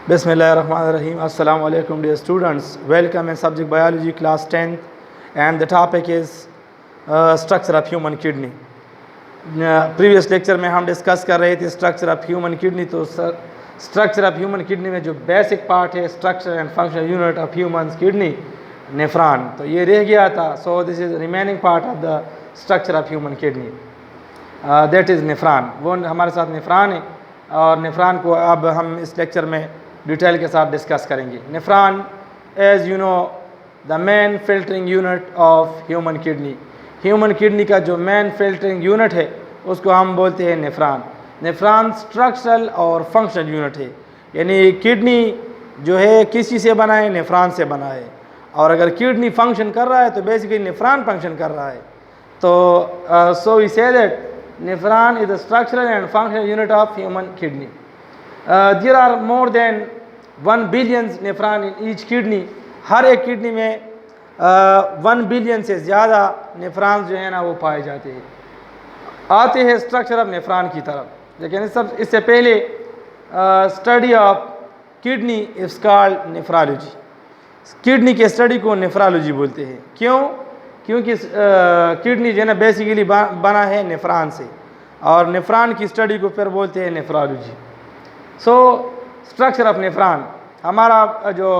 Bismillahirrahmanirrahim. Assalamu alaikum dear students. Welcome in subject biology class 10th and the topic is structure of human kidney. Previous lecture में हम discuss कर रहे थे structure of human kidney. तो structure of human kidney में जो basic part है structure and functional unit of human kidney nephron, तो ये रह गया था। So this is remaining part of the structure of human kidney, that is nephron. वो हमारे साथ नेफ्रॉन है और नेफ्रॉन को अब हम इस लेक्चर में डिटेल के साथ डिस्कस करेंगे। Nephron as you know the main filtering unit of human kidney. Human kidney का जो मेन फिल्टरिंग यूनिट है उसको हम बोलते हैं नेफ्रॉन। नेफ्रॉन स्ट्रक्चरल और फंक्शनल यूनिट है, यानी किडनी जो है किसी से बना है, नेफ्रॉन से बना है। और अगर किडनी फंक्शन कर रहा है तो बेसिकली नेफ्रॉन फंक्शन कर रहा है। तो so we say that nephron is the structural and functional unit of human kidney. There are more than 1 billion nephron in each kidney. हर एक किडनी में 1 बिलियन से ज़्यादा नेफ्रॉन जो है ना वो पाए जाते हैं। आते हैं स्ट्रक्चर ऑफ नेफ्रॉन की तरफ, लेकिन इससे पहले study of kidney is called nephrology. Kidney के स्टडी को नेफ्रोलॉजी बोलते हैं। क्यों? क्योंकि किडनी जो है ना बेसिकली बना है नेफ्रॉन से, और नेफ्रॉन की स्टडी को फिर बोलते हैं nephrology. So structure of nephron हमारा जो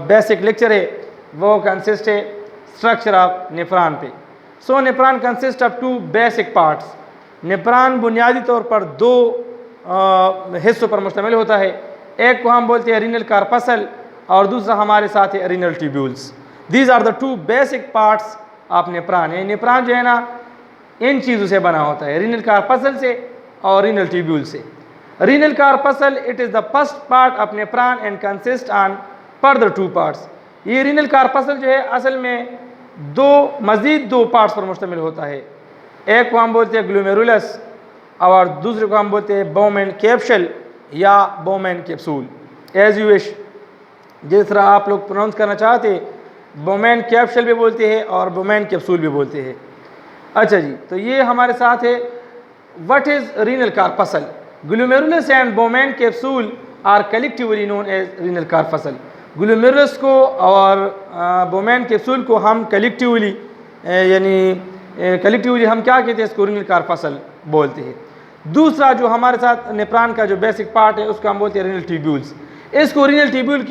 बेसिक लेक्चर है वो कंसिस्ट है स्ट्रक्चर ऑफ नेफ्रॉन पे। So nephron consist of 2 basic parts. Nephron बुनियादी तौर पर 2 हिस्सों पर मुश्तमिल होता है। एक को हम बोलते हैं रीनल कार्पसल और दूसरा हमारे साथ है renal tubules. These are the 2 basic parts of nephron. ये नेफ्रॉन जो है ना इन चीज़ों से बना होता है, रीनल कार्पसल से और रीनल ट्यूब्यूल से। Renal corpuscle it is the first part of nephron and consist on further 2 parts. ये रीनल कार्पसल जो है असल में मज़ीद 2 पार्ट्स पर मुश्तमिल होता है। एक को हम बोलते हैं ग्लोमेरुलस और दूसरे को हम बोलते हैं बोमेन कैप्सूल या Bowman capsule, as you wish, जिस तरह आप लोग प्रोनाउंस करना चाहते हैं। बोमेन कैप्सूल भी बोलते हैं और बोमेन कैप्सूल भी बोलते हैं। अच्छा जी, तो ये हमारे साथ है what is renal corpuscle. Glomerulus and Bowman capsule are collectively known as renal corpuscle. Glomerulus को और बोमेन कैप्सूल को हम कलेक्टिवली हम क्या कहते हैं, इसको रीनल कार्पसल बोलते हैं। दूसरा जो हमारे साथ नेफ्रॉन का जो बेसिक पार्ट है उसको हम बोलते हैं रीनल ट्यूब्यूल्स। इसको रीनल ट्यूब्यूल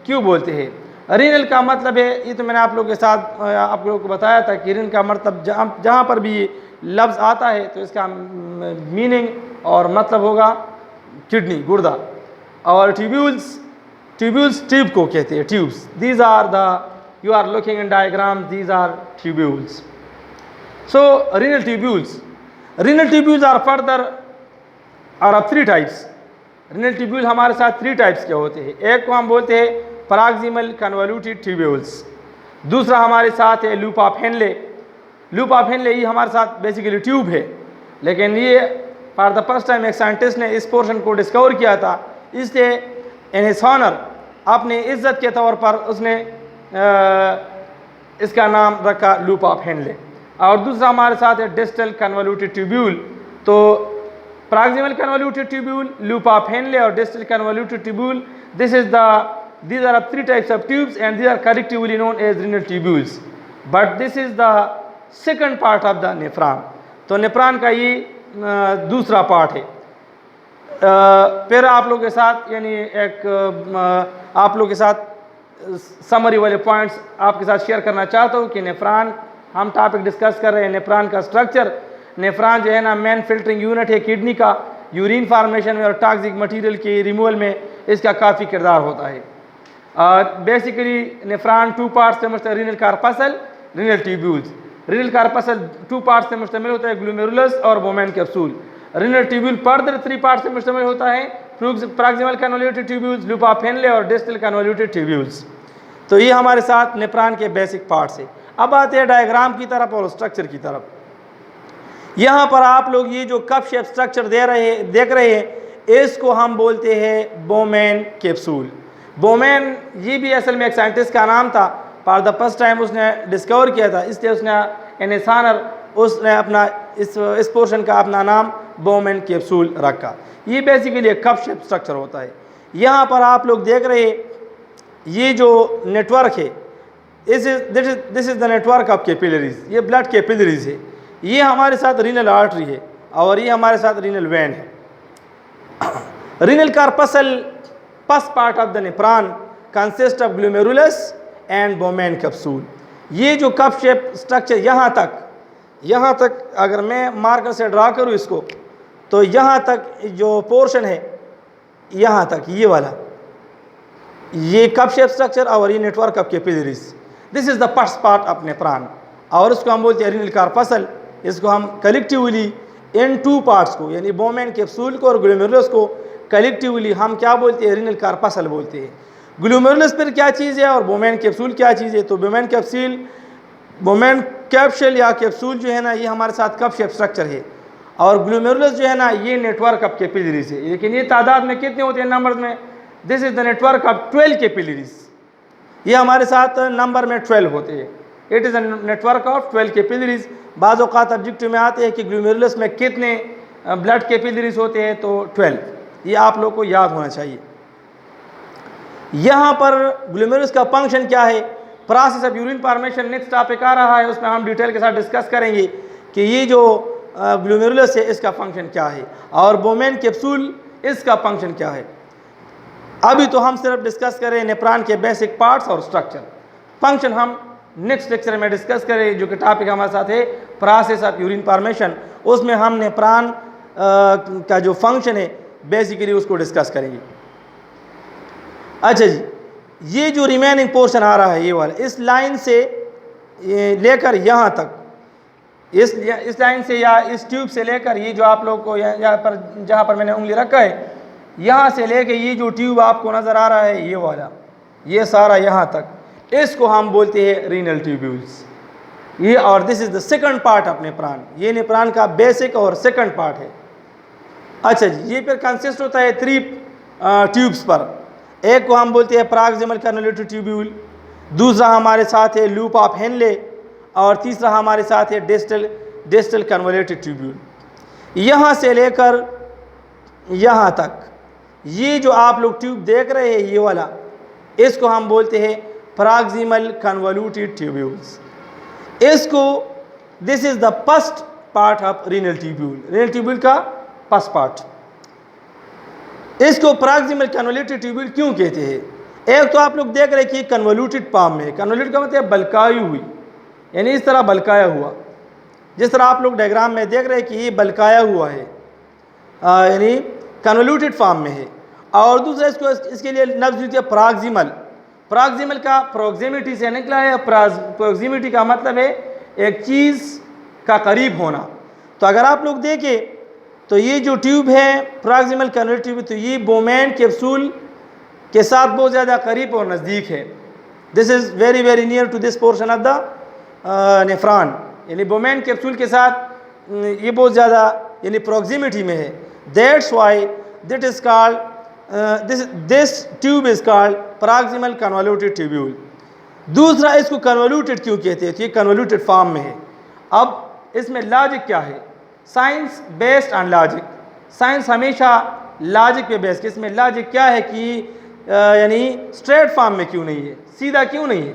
क्यों बोलते हैं? रीनल का मतलब है, ये तो मैंने आप लोगों के साथ आप लोगों को बताया था कि रीनल का मतलब जहाँ पर भी लफ्ज़ आता है तो इसका मीनिंग और मतलब होगा किडनी, गुर्दा। और ट्यूब्यूल्स ट्यूब को कहते हैं, tubes. These are the you are looking in diagram, these are tubules. So renal tubules are further are of 3 types. Renal tubule हमारे साथ 3 टाइप्स के होते हैं। एक को हम बोलते हैं प्रॉक्सिमल कन्वोल्यूटेड ट्यूब्यूल्स, दूसरा हमारे साथ है loop of Henley. Loop of Henley ये हमारे साथ बेसिकली ट्यूब है, लेकिन ये फॉर द फर्स्ट टाइम एक साइंटिस्ट ने इस पोर्शन को डिस्कवर किया था, इसलिए इन हिज ऑनर अपनी इज्जत के तौर पर उसने इसका नाम रखा लूप ऑफ हेनले। और दूसरा हमारे साथ है डिस्टल कन्वोल्यूटेड ट्यूब्यूल। तो proximal convoluted tubule, loop of Henle और distal convoluted tubule, these are 3 types of tubes and these are collectively known as renal tubules, but this is the second part of the nephron। तो nephron का ये दूसरा part है। फिर आप लोगों के साथ आप लोगों के साथ समरी वाले पॉइंट्स आपके साथ शेयर करना चाहता हूँ कि नेफ्रॉन हम टॉपिक डिस्कस कर रहे हैं नेफ्रॉन का स्ट्रक्चर। नेफ्रॉन जो है ना मेन फिल्टरिंग यूनिट है किडनी का। यूरिन फार्मेशन में और टॉक्सिक मटेरियल के रिमूवल में इसका काफ़ी किरदार होता है। बेसिकली नेफ्रॉन 2 पार्ट्स से मुश्तमिल, renal corpuscle, renal tubules. Renal corpuscle 2 parts से मुश्तमिल होता है, ग्लोमेरुलस और Bowman capsule. Renal tubule further 3 parts से मुश्तमिल होता है, proximal convoluted tubules, loop of Henle और डिस्टल कन्वोल्यूटेड ट्यूब्यूल्स। तो ये हमारे साथ नेफ्रॉन के बेसिक पार्ट्स है। अब आते हैं डायग्राम की तरफ और स्ट्रक्चर की तरफ। यहाँ पर आप लोग ये जो कप शेप स्ट्रक्चर देख रहे हैं, इसको हम बोलते हैं बोमेन कैप्सूल। बोमेन ये भी असल में एक साइंटिस्ट का नाम था, फॉर द फर्स्ट टाइम उसने डिस्कवर किया था, इसलिए उसने इन हिज ऑनर उसने अपना इस पोर्शन का अपना नाम बोमेन कैप्सूल रखा। ये बेसिकली एक कप शेप स्ट्रक्चर होता है। यहाँ पर आप लोग देख रहे हैं ये जो नेटवर्क है, this is the network of capillaries, ये ब्लड कैपिलरीज है, ये हमारे साथ रीनल आर्टरी है और ये हमारे साथ रीनल वेन है। Renal corpuscle first part of the nephron consist of glomerulus and Bowman capsule. ये जो कप शेप स्ट्रक्चर यहाँ तक अगर मैं मार्कर से ड्रा करूँ इसको, तो यहाँ तक जो पोर्शन है, यहाँ तक ये वाला, ये कप शेप स्ट्रक्चर और ये network of capillaries, this is the first part of nephron और इसको हम बोलते हैं रीनल कार्पसल। इसको हम कलेक्टिवली इन टू पार्ट्स को, यानी बोमेन कैप्सूल को और ग्लोमेरुलस को कलेक्टिवली हम क्या बोलते हैं, रीनल कार्पसल बोलते हैं। ग्लोमेरुलस पर क्या चीज़ है और बोमेन कैप्सूल क्या चीज़ है, तो बोमेन कैप्सूल या कैप्सूल जो है ना, ये हमारे साथ कप शेप स्ट्रक्चर है और ग्लोमेरुलस जो है ना, ये नेटवर्क ऑफ कैपिलरीज है। लेकिन ये तादाद में कितने होते हैं नंबर्स में, this is the network of 12 capillaries, ये हमारे साथ नंबर में 12 होते हैं। It is a network of 12 capillaries. बाज़ औक़ात ऑब्जेक्टिव में आते हैं कि ग्लोमेरुलस में कितने ब्लड कैपिलरीज होते हैं, तो 12, ये आप लोग को याद होना चाहिए। यहाँ पर ग्लोमेरुलस का फंक्शन क्या है, process of urine formation next topic आ रहा है, उसमें हम डिटेल के साथ डिस्कस करेंगे कि ये जो ग्लोमेरुलस है इसका फंक्शन क्या है और बोमेन कैप्सूल इसका फंक्शन क्या है। अभी तो हम सिर्फ डिस्कस करें नेफ्रॉन के बेसिक पार्ट्स और स्ट्रक्चर, फंक्शन हम नेक्स्ट लेक्चर में डिस्कस करें, जो कि टॉपिक हमारे साथ है प्रोसेस ऑफ यूरिन फॉर्मेशन। उसमें हम नेफ्रॉन का जो फंक्शन है बेसिकली उसको डिस्कस करेंगे। अच्छा जी, ये जो रिमेनिंग पोर्शन आ रहा है ये वाला, इस लाइन से लेकर यहाँ तक, इस लाइन से या इस ट्यूब से लेकर ये जो आप लोग को यहाँ पर जहाँ पर मैंने उंगली रखा है, यहाँ से लेकर ये जो ट्यूब आपको नज़र आ रहा है ये वाला, ये सारा यहाँ तक, इसको हम बोलते हैं रीनल ट्यूब्यूल्स। ये और this is the second part of nephron, ये नेफ्रॉन का बेसिक और सेकंड पार्ट है। अच्छा जी, ये फिर कंसिस्ट होता है 3 ट्यूब्स पर। एक को हम बोलते हैं प्रॉक्सिमल कन्वोल्यूटेड ट्यूब्यूल, दूसरा हमारे साथ है लूप ऑफ हेनले और तीसरा हमारे साथ है डिस्टल कन्वोल्यूटेड ट्यूब्यूल। यहाँ से लेकर यहाँ तक ये जो आप लोग ट्यूब देख रहे हैं ये वाला, इसको हम बोलते हैं प्रॉक्सिमल कन्वोल्यूटेड ट्यूब्यूल्स। इसको this is the first part of renal tubule, renal tubule का फर्स्ट पार्ट। इसको प्रॉक्सिमल कन्वोल्यूटेड ट्यूब्यूल क्यों कहते हैं, एक तो आप लोग देख रहे हैं कि कन्वोल्यूटेड फॉर्म में, कन्वोल्यूटेड का मतलब बलकाई हुई, यानी इस तरह बलकाया हुआ, जिस तरह आप लोग डायग्राम में देख रहे हैं कि ये बलकाया हुआ है, यानी कन्वोल्यूटेड फॉर्म में है। और दूसरा इसको इसके लिए लफ्ज़ यूज़ किया प्रॉक्सिमल, प्रॉक्सिमल का प्रॉक्सिमिटी से निकला है। प्रॉक्सिमिटी का मतलब है एक चीज़ का करीब होना। तो अगर आप लोग देखें तो ये जो ट्यूब है प्रॉक्सिमल कन्वोल्यूटेड ट्यूब, तो ये बोमेन कैप्सूल के साथ बहुत ज़्यादा करीब और नज़दीक है। This is very very near to this portion of the nephron, यानी बोमेन कैप्सूल के साथ ये बहुत ज़्यादा यानी प्रॉक्सिमिटी में है। That's why that is called this tube is called proximal convoluted tubule. दूसरा इसको कन्वोल्यूटेड क्यों कहते हैं, तो ये कन्वोल्यूटेड फॉर्म में है। अब इसमें लॉजिक क्या है, science based on logic, science हमेशा लॉजिक पे बेस्ड। इसमें लॉजिक क्या है कि यानी स्ट्रेट फॉर्म में क्यों नहीं है, सीधा क्यों नहीं है।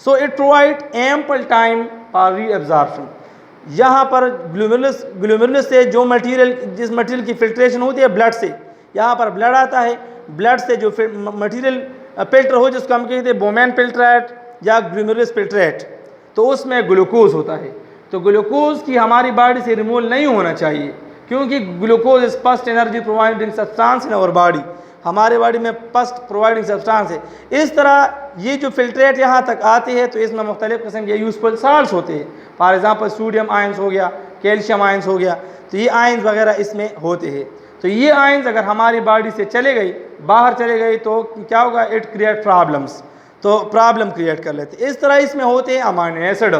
So it provide ample time for reabsorption. यहाँ पर ग्लोमेरुलस से जो मटेरियल, जिस मटेरियल की फिल्ट्रेशन होती है ब्लड से, यहाँ पर ब्लड आता है, ब्लड से जो मटेरियल फिल्टर हो जिसको हम कहते हैं बोमेन फिल्ट्रेट या ग्लोमेरुलस फिल्ट्रेट, तो उसमें ग्लूकोज होता है। तो ग्लूकोज की हमारी बॉडी से रिमूवल नहीं होना चाहिए, क्योंकि glucose is first energy providing substance in our body, हमारे बॉडी में फर्स्ट प्रोवाइडिंग सब्सटेंस है। इस तरह ये जो फिल्ट्रेट यहाँ तक आते हैं तो इसमें मुख्तलिफ़ किस्म के यूजफुल साल्ट्स होते हैं। फॉर एग्जांपल सोडियम आयंस हो गया, कैल्शियम आयंस हो गया, तो ये आयंस वगैरह इसमें होते हैं। तो ये आयंस अगर हमारी बॉडी से चले गई, बाहर चले गई, तो क्या होगा, इट क्रिएट प्रॉब्लम्स, तो प्रॉब्लम क्रिएट कर लेते। इस तरह इसमें होते हैं amino acid,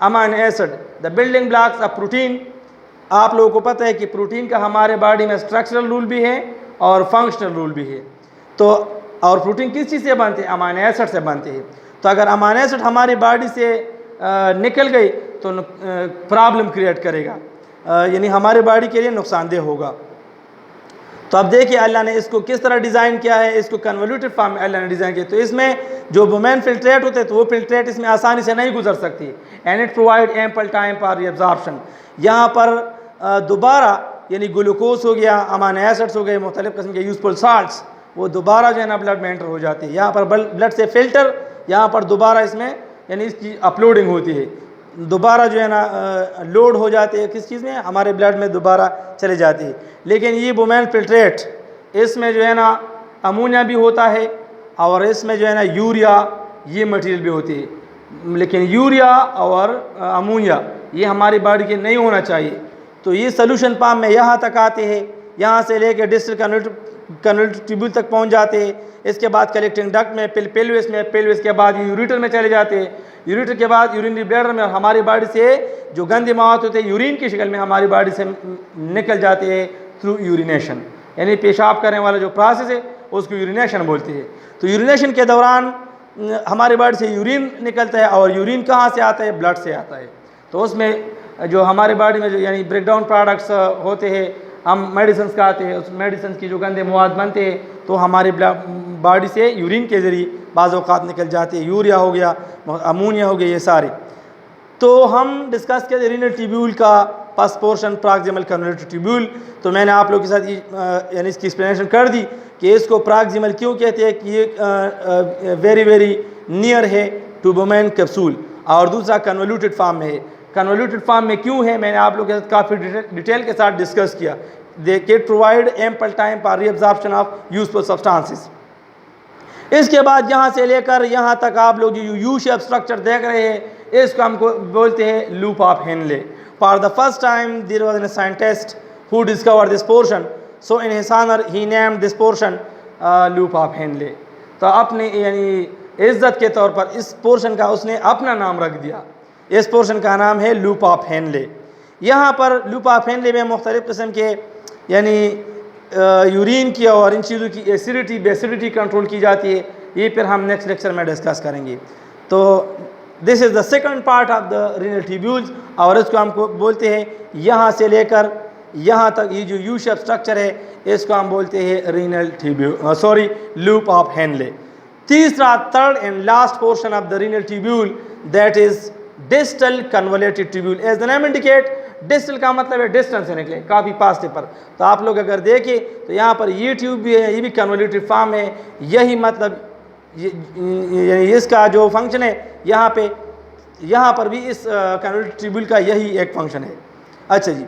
amino acid the building blocks of protein. आप लोगों को पता है कि प्रोटीन का हमारे बॉडी में स्ट्रक्चरल रूल भी है और फंक्शनल रूल भी है। तो और प्रोटीन किस चीज़ से बनते हैं, अमाइनो एसिड से बनते हैं। तो अगर अमाइनो एसिड हमारी बॉडी से निकल गई तो प्रॉब्लम क्रिएट करेगा, यानी हमारे बॉडी के लिए नुकसानदेह होगा। तो अब देखिए अल्लाह ने इसको किस तरह डिज़ाइन किया है, इसको कन्वोल्यूटेड फॉर्म में अल्लाह ने डिज़ाइन किया। तो इसमें जो वुमेन फिल्ट्रेट होते हैं तो वो फिल्ट्रेट इसमें आसानी से नहीं गुजर सकती, and it provide ample time for reabsorption. यहाँ पर दोबारा यानी ग्लूकोज हो गया, अमाइनो एसिड्स हो गए, मुख्तलिफ किस्म के यूजफुल साल्ट्स, वो दोबारा जो है ना ब्लड में एंटर हो जाती है। यहाँ पर ब्लड से फिल्टर, यहाँ पर दोबारा इसमें यानी इसकी अपलोडिंग होती है, दोबारा जो है ना लोड हो जाती है किस चीज़ में, हमारे ब्लड में दोबारा चले जाती है। लेकिन ये वुमेन फिल्ट्रेट, इसमें जो है ना अमोनिया भी होता है और इसमें जो है ना यूरिया ये मटेरियल भी होती है, लेकिन यूरिया और अमोनिया ये हमारी बॉडी के नहीं होना चाहिए। तो ये सोल्यूशन पाम में यहाँ तक आते हैं, यहाँ से लेकर डिस्टल कन्वोल्यूटेड ट्यूब्यूल तक पहुँच जाते हैं। इसके बाद कलेक्टिंग डक्ट में, पेल्विस में, पेल्विस के बाद ये यूरेटर में चले जाते हैं, यूरेटर के बाद यूरिनरी ब्लैडर में, हमारी बॉडी से जो गंदे मवाद होते हैं यूरिन की शक्ल में हमारी बॉडी से निकल जाते हैं थ्रू यूरिनेशन, यानी पेशाब करने वाला जो प्रोसेस है उसको यूरिनेशन बोलते हैं। तो यूरिनेशन के दौरान हमारी बॉडी से यूरिन निकलता है, और यूरिन कहाँ से आता है, ब्लड से आता है। तो उसमें जो हमारे बॉडी में जो यानी ब्रेकडाउन प्रोडक्ट्स होते हैं, हम मेडिसिन खाते हैं, उस मेडिसिन की जो गंदे मवाद बनते हैं तो हमारे बॉडी से यूरिन के ज़रिए बाज़ औक़ात निकल जाते हैं, यूरिया हो गया, अमोनिया हो गया, ये सारे। तो हम डिस्कस किया रीनल ट्यूब्यूल का first portion proximal convoluted tubule. तो मैंने आप लोगों के साथ यानी इसकी एक्सप्लेनेशन कर दी कि इसको प्रॉक्सिमल क्यों कहते हैं, कि ये वेरी वेरी नियर है टू वुमेन कैप्सूल, और दूसरा कन्वोल्यूटेड फॉर्म में है। कन्वोल्यूटेड फॉर्म में क्यों है मैंने आप लोगों के साथ काफ़ी डिटेल के साथ डिस्कस किया। They can provide ample time for reabsorption of useful substances. इसके बाद यहाँ से लेकर यहाँ तक आप लोग जो यू शेप स्ट्रक्चर देख रहे हैं, इसको हमको बोलते हैं loop of Henle. For the first time there was a scientist who discovered this portion, so in his honour he named this portion loop of Henle. तो अपने यानी इज्जत के तौर पर इस पोर्शन का उसने अपना नाम रख दिया, इस पोर्शन का नाम है लूप ऑफ हेनले। यहाँ पर लूप ऑफ हेनले में मुख्तलिफ़ किस्म के यानी यूरिन की और इन चीज़ों की एसिडिटी बेसिडिटी कंट्रोल की जाती है, ये फिर हम नेक्स्ट लेक्चर में डिस्कस करेंगे। तो this is the second part of the renal tubules, और इसको हमको बोलते हैं यहाँ से लेकर यहाँ तक ये जो यू शेप स्ट्रक्चर है इसको हम बोलते हैं renal tubule, sorry loop of Henle. तीसरा, third and last portion of the renal tubule, that is distal convoluted tubule. As the name indicate, distal का मतलब है डिस्टेंस से निकले, काफ़ी पास से पर। तो आप लोग अगर देखें तो यहाँ पर ये ट्यूब भी है, ये भी कन्वोल्यूटेड फॉर्म है। यही मतलब इसका जो फंक्शन है यहाँ पर भी इस कन्वोल्यूटेड ट्यूब्यूल का यही एक फंक्शन है। अच्छा जी,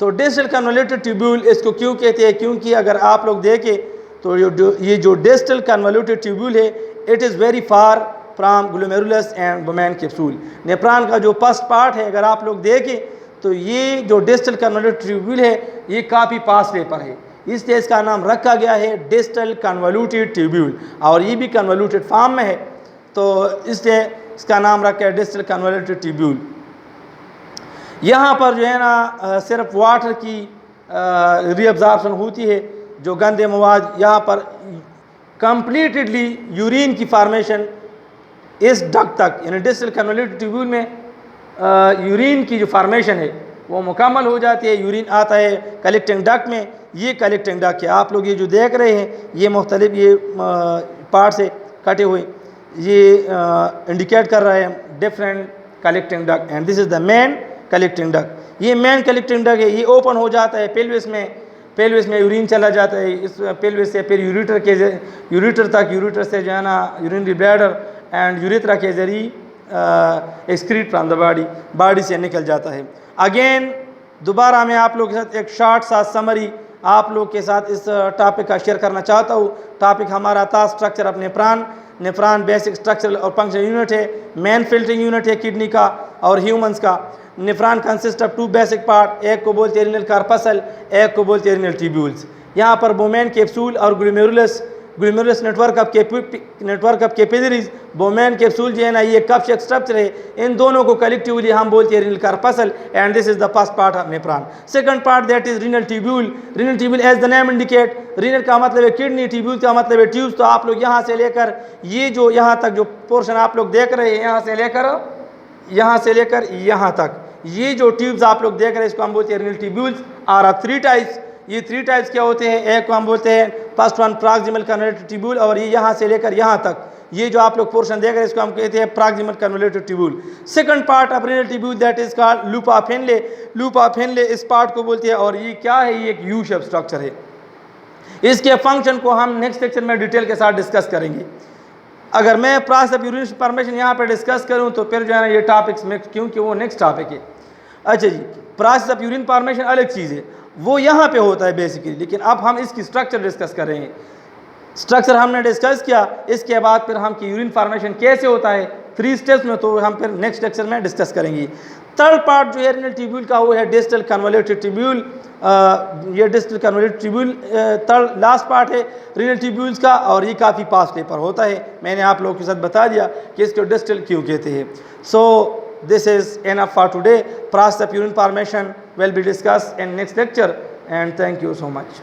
तो डिस्टल कन्वोल्यूटेड ट्यूब्यूल इसको क्यों कहते हैं, क्योंकि अगर आप लोग देखें तो ये जो डिस्टल कन्वोल्यूटेड ट्यूब्यूल है, it is very far from glomerulus and women capsule. Nephron का जो फर्स्ट पार्ट है अगर आप लोग देखें तो ये जो डिस्टल कन्वोल्यूटेड ट्यूब्यूल है ये काफ़ी पास वे पर है, इसलिए इसका नाम रखा गया है डिस्टल कन्वोल्यूटेड ट्यूब्यूल, और ये भी कन्वोल्यूटेड फॉर्म में है तो इसलिए इसका नाम रखा है डिस्टल कन्वोल्यूटेड ट्यूब्यूल। यहाँ पर जो है ना सिर्फ वाटर की रीअब्जॉर्प्शन होती है, जो गंदे मवाद यहाँ पर कंप्लीटली यूरिन की फार्मेशन इस डक्ट तक, यानी डिस्टल कन्वोल्यूटेड ट्यूब्यूल में यूरिन की जो फार्मेशन है वो मुकम्मल हो जाती है। यूरिन आता है कलेक्टिंग डक्ट में, ये कलेक्टिंग डक्ट है। आप लोग ये जो देख रहे हैं ये मुख्तलिफ ये पार्ट से कटे हुए ये इंडिकेट कर रहे हैं different collecting duct, and this is the main collecting duct. ये मेन कलेक्टिंग डक्ट है, ये ओपन हो जाता है पेल्विस में यूरिन चला जाता है इस पेल्विस से, फिर यूरेटर तक, यूरेटर से जो है ना यूरिनरी ब्लैडर एंड यूरेथ्रा के जरिए एक्सक्रीट फ्रॉम द बॉडी से निकल जाता है। अगेन दोबारा मैं आप लोगों के साथ एक शॉर्ट सा समरी आप लोग के साथ इस टॉपिक का शेयर करना चाहता हूँ। टॉपिक हमारा था structure of nephron basic structural और फंक्शनल यूनिट है, मेन फिल्टरिंग यूनिट है किडनी का और ह्यूमंस का। Nephron consist of 2 basic part, एक को बोलते हैं रीनल कार्पसल, एक को बोलते हैं रीनल ट्यूब्यूल्स। यहाँ पर वुमेन कैप्सूल और glomerulus network of capillaries, women capsule जो है ना ये कप शेप स्ट्रक्चर है, इन दोनों को कलेक्टिवली हम बोलते हैं renal corpuscle, and this is the first part of nephron. Second part that is renal tubule. Renal tubule as the name indicate, renal का मतलब है किडनी, ट्यूब्यूल का मतलब है ट्यूब्स। तो आप लोग यहाँ से लेकर ये जो यहाँ तक जो पोर्शन आप लोग देख रहे हैं, यहाँ से लेकर यहाँ तक ये जो ट्यूब्स आप लोग देख रहे हैं इसको हम बोलते हैं renal tubules. Are of 3 types, ये 3 टाइप्स क्या होते हैं, एक को हम बोलते हैं first one proximal convoluted tubule, और ये यहाँ से लेकर यहाँ तक ये जो आप लोग पोर्शन देख रहे हैं इसको हम कहते हैं proximal convoluted tubule. Second part of renal tubule that is called loop of Henley, loop of Henley इस पार्ट को बोलते हैं, और ये क्या है, ये एक यू शेप स्ट्रक्चर है। इसके फंक्शन को हम नेक्स्ट लेक्चर में डिटेल के साथ डिस्कस करेंगे। अगर मैं प्रोसेस ऑफ यूरिन फॉर्मेशन यहाँ पर डिस्कस करूँ तो फिर जो है ना ये टॉपिक्स में, क्योंकि वो नेक्स्ट टॉपिक है। अच्छा जी, प्रोसेस ऑफ यूरिन फॉर्मेशन अलग चीज़ है, वो यहाँ पे होता है बेसिकली, लेकिन अब हम इसकी स्ट्रक्चर डिस्कस करेंगे। स्ट्रक्चर हमने डिस्कस किया, इसके बाद फिर हम कि यूरिन फॉर्मेशन कैसे होता है 3 स्टेप्स में, तो हम फिर नेक्स्ट लेक्चर में डिस्कस करेंगे। थर्ड पार्ट जो है रीनल ट्यूब्यूल का वो है डिस्टल कन्वोल्यूटेड ट्यूब्यूल। ये distal convoluted tubule third last part है रीनल ट्यूब्यूल्स का, और ये काफ़ी पास पेपर होता है। मैंने आप लोगों के साथ बता दिया कि इसको डिस्टल क्यों कहते हैं। सो this is enough for today. Process of urine formation will be discussed in next lecture, and thank you so much.